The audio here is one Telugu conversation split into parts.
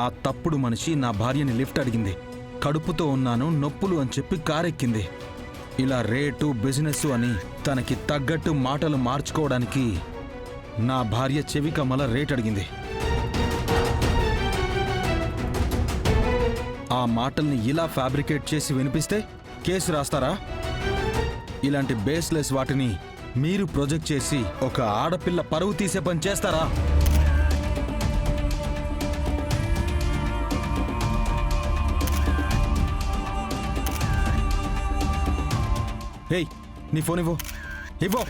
ఆ తప్పుడు మనిషి నా భార్యని లిఫ్ట్ అడిగింది. కడుపుతో ఉన్నాను, నొప్పులు అని చెప్పి కారెక్కింది. ఇలా రేటు, బిజినెస్ అని తనకి తగ్గట్టు మాటలు మార్చుకోవడానికి నా భార్య చెవి కమ్మల రేట్ అడిగింది. ఆ మాటల్ని ఇలా ఫ్యాబ్రికేట్ చేసి వినిపిస్తే కేసు రాస్తారా? ఇలాంటి బేస్లెస్ వాటిని మీరు ప్రొజెక్ట్ చేసి ఒక ఆడపిల్ల పరువు తీసే పని చేస్తారా? ఏయ్, నీ ఫోన్ ఇవ్వు. ఇవ్వు.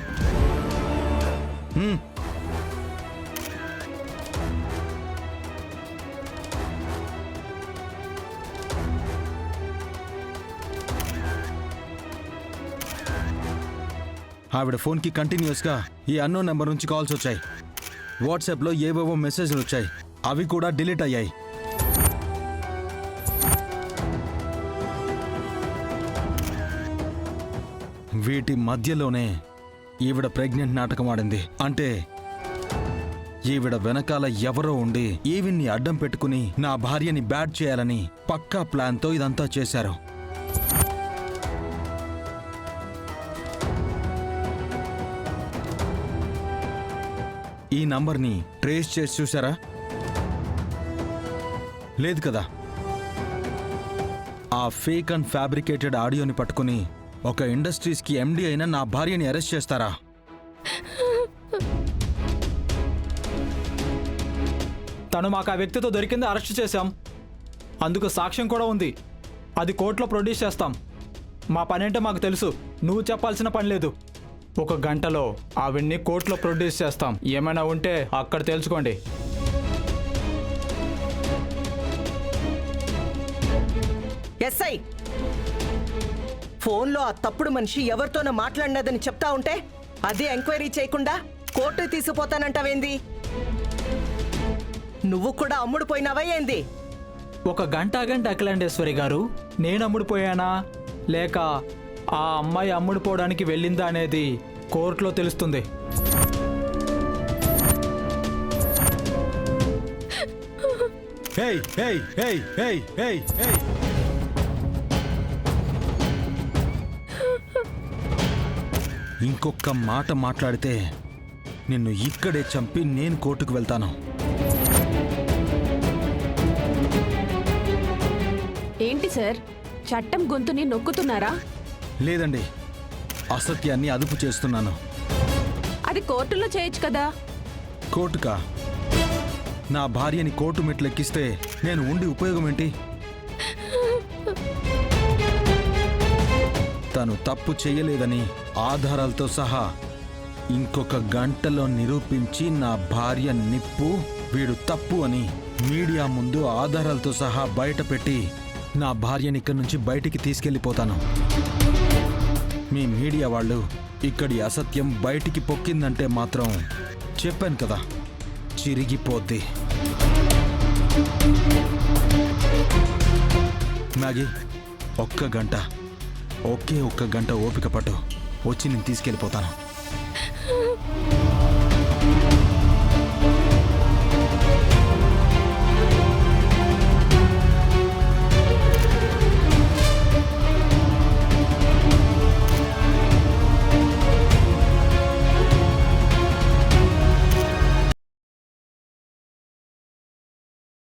ఆవిడ ఫోన్కి కంటిన్యూస్గా ఈ అన్నోన్ నెంబర్ నుంచి కాల్స్ వచ్చాయి. వాట్సాప్లో ఏవేవో మెసేజ్లు వచ్చాయి, అవి కూడా డిలీట్ అయ్యాయి. వీటి మధ్యలోనే ఈవిడ ప్రెగ్నెంట్ నాటకం ఆడింది. అంటే ఈవిడ వెనకాల ఎవరో ఉండి ఈవిడ్ని అడ్డం పెట్టుకుని నా భార్యని బ్యాడ్ చేయాలని పక్కా ప్లాన్తో ఇదంతా చేశారు. ఈ నంబర్ని ట్రేస్ చేసి చూసారా? లేదు కదా. ఆ ఫేక్ అండ్ ఫ్యాబ్రికేటెడ్ ఆడియోని పట్టుకుని ఒక ఇండస్ట్రీస్కి ఎండి అయిన నా భార్యని అరెస్ట్ చేస్తారా? తను మాకు ఆ వ్యక్తితో దొరికింది, అరెస్ట్ చేశాం. అందుకు సాక్ష్యం కూడా ఉంది. అది కోర్టులో ప్రొడ్యూస్ చేస్తాం. మా పనేంటో మాకు తెలుసు, నువ్వు చెప్పాల్సిన పని లేదు. 1 గంటలో ఆవిడ్ని కోర్టులో ప్రొడ్యూస్ చేస్తాం. ఏమైనా ఉంటే అక్కడ తెలుసుకోండి. ఎస్ఐ, ఫోన్లో ఆ తప్పుడు మనిషి ఎవరితోనో మాట్లాడినదని చెప్తా ఉంటే అదే ఎంక్వైరీ చేయకుండా కోర్టు తీసుకుపోతానంటావేంది? నువ్వు కూడా అమ్ముడుపోయినావా ఏంది? 1 గంట ఆగండి అఖిలాండేశ్వరి గారు. నేను అమ్ముడుపోయానా లేక ఆ అమ్మాయి అమ్ముడుపోవడానికి వెళ్ళిందా అనేది కోర్టులో తెలుస్తుంది. ఇంకొక మాట మాట్లాడితే నిన్ను ఇక్కడే చంపి నేను కోర్టుకు వెళ్తాను. ఏంటి సార్, చట్టం గొంతుని నొక్కుతున్నారా? లేదండి, అసత్యాన్ని అదుపు చేస్తున్నాను. అది కోర్టులో చేయొచ్చు కదా. కోర్టుకా? నా భార్యని కోర్టు మెట్లెక్కిస్తే నేను ఉండి ఉపయోగం ఏంటి? తను తప్పు చేయలేదని ఆధారాలతో సహా ఇంకొక గంటలో నిరూపించి నా భార్య నిప్పు, వీడు తప్పు అని మీడియా ముందు ఆధారాలతో సహా బయట పెట్టి నా భార్యని ఇక్కడి నుంచి బయటికి తీసుకెళ్ళిపోతాను. మీ మీడియా వాళ్ళు ఇక్కడి అసత్యం బయటికి పొక్కిందంటే మాత్రం చెప్పాను కదా, చిరిగిపోద్ది. మ్యాగీ, ఒక్క గంట, ఒకే ఒక్క గంట ఓపిక పట్టు, వచ్చి నేను తీసుకెళ్ళిపోతాను.